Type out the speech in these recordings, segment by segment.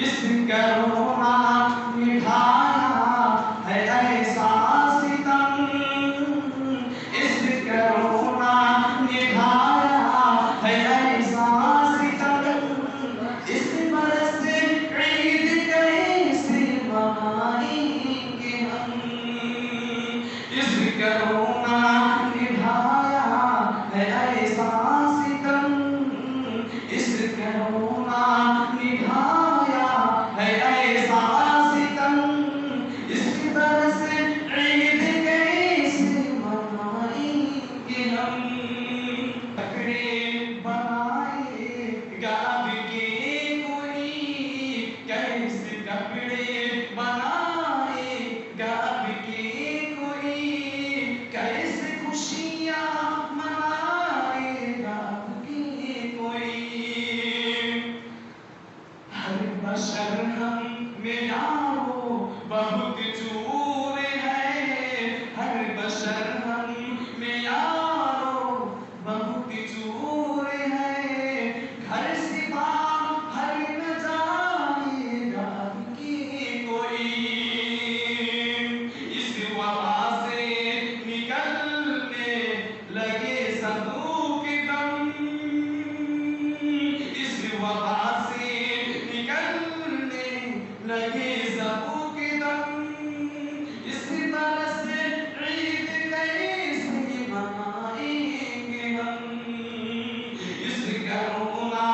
اس corona نبھایا ہے ایسا ستم، اس کرونا نبھایا ہے ایسا ستم، اس برس عید کیسے منائیں گے ہم، اس کرونا نبھایا ہے ایسا ستم، اس کرونا نبھایا ہے ایسا ستم، اس برس عید کیسے منائیں گے ہم، کپڑے بنائے گا اب کے کوئی، کیسے کپڑے بنائے گا اب کے کوئی، کیسے خوشیاں منائے گا اب کے کوئی، ہر بشر ہم میں یارو بہت چور ہے، ہر بشر ہم میں یارو بہت چور ہے، گھر سے باہر نہ جائے گا اب کے کوئی، اس وبا سے نکلنے لگے سب کے دم، اس وبا سے نکلنے لگے سب کے دم، اس برس عید کیسے منائیں گے ہم، اس کرونا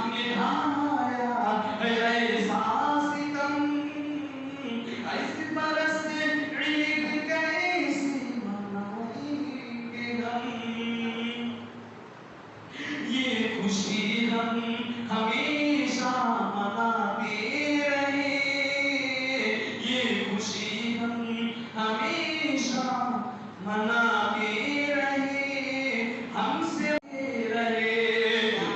نبھایا ہے ایسا ستم، اس برس عید کیسے منائیں گے ہم، یہ خوشی ہم ہمیشہ مناتے رہے، یہ خوشی ہم ہمیشہ مناتے رہے، ہم سے رہے،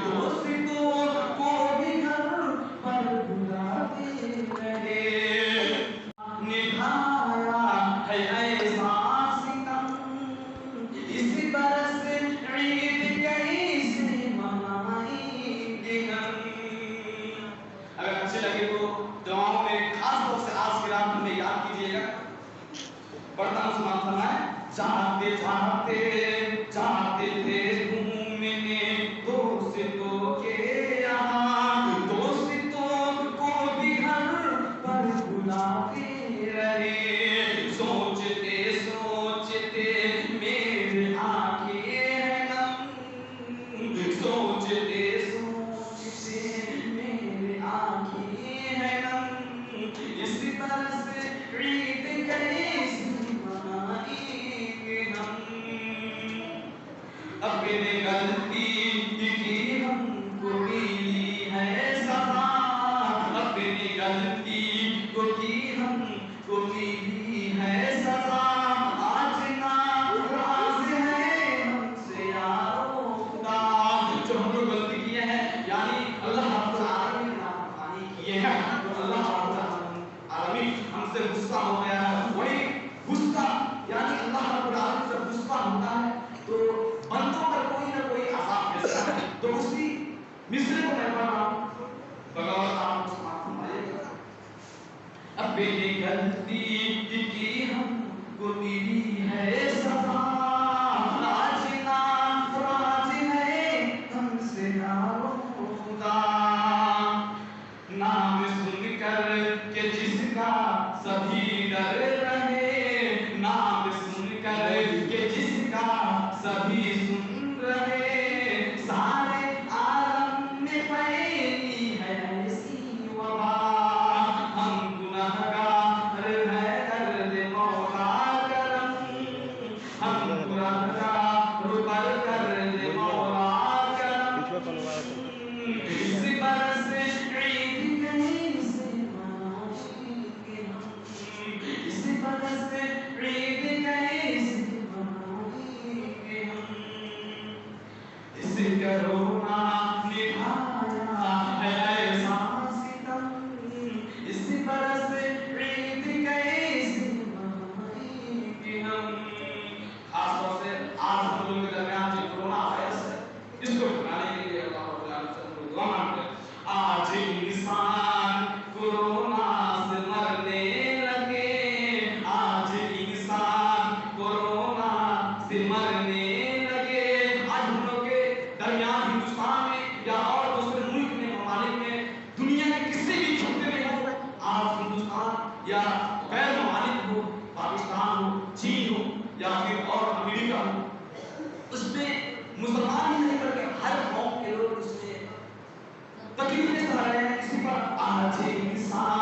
دوستوں کو بھی گھر پر بلاتے رہے، نبھایا ہے ایسا ستم، اس برس عید کیسے منائیں گے ہم، اگر اچھے لگے تو دعاؤں میں خاص طور سے آج کی رات ہمیں یاد کیجیے گا، پڑھتا ہوں سماعت فرمائیں، جاتے جاتے جاتے تھے گھومنے دوستوں کے یہاں، دوستوں کو بھی گھر پر بلاتے رہے، سوچتے سوچتے میرے آنکھیں ہیں نم، سوچتے سوچتے میرے آنکھیں ہیں نم، اس برس عید کیسے منائیں گے ہم، اپنے غلطی کی ہم کو ملی ہے سزا، اپنی غلطی کو کی ہم کو ملی ہے سزا، آج ناراض ہے ہم سے یارو خدا، جو ہم لوگ غلطی کیے ہیں یعنی اللہ رب العالمین نے نافرمانی کیے ہیں، تو اللہ رب العالمین ہم سے غصہ ہو گیا ہے، وہی غصہ یعنی اللہ رب العالمین سے غصہ ہوتا ہے تو بندوں پر کوئی نہ کوئی عذاب بھیجتا ہے، تو اسی مصرے کو میں پڑھ رہا ہوں، بغور آپ کو سماعت فرمائیے گا، اپنی غلطی کی ہم کو ملی ہے سزا، آج ناراض ہے ہم سے یارو خدا، نام سن کر کہ جس کا سبھی ڈر رہے، نام سن کر کہ جس کا سبھی سن رہے، سارے عالم میں پھیلی ہے ایسی وبا، ہم گنہگار ہے کر دے مولا کرم، ہم یا غیر ممالک ہو، پاکستان ہو، چین ہو یا پھر اور امریکہ ہو، اس میں مسلمان ہی نہیں بلکہ ہر قوم کے لوگ اس میں تکلیفیں سہ رہے ہیں. کسی پر آج انسان